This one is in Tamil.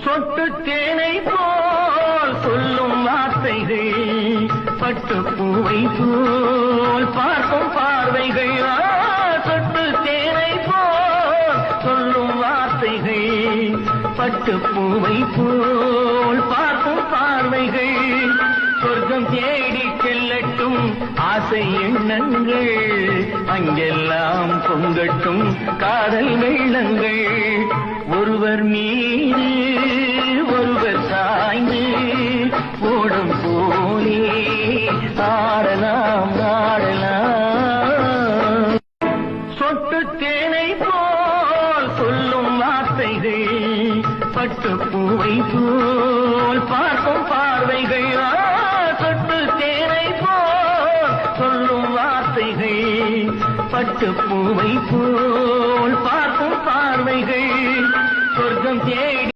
சொட்டு தேனை போல் சொல்லும் வார்த்தைகள், பட்டு பூவை போல் பார்க்கும் பார்வைகள். சொட்டு தேனை போல் சொல்லும் வார்த்தைகள், பட்டு பூவை போல் பார்க்கும் பார்வைகள். சொர்க்கம் தேடி செல்லட்டும் ஆசை எண்ணங்கள், அங்கெல்லாம் பொங்கட்டும் காதல் வெள்ளங்கள். ஒருவர் மீது ஒருவர் சாய்ந்து ஓடும் போலே ஆடலாம் ஆடலாம். சொட்டு தேனை போல் சொல்லும் வார்த்தைகள், பட்டு பூவை போல் பார்க்கும் பார்வைகள். சொட்டு தேனை போல் சொல்லும் வார்த்தைகள், பட்டு பூவை போல் பார்க்கும் பார்வைகள். சொர்க்கம் தேடி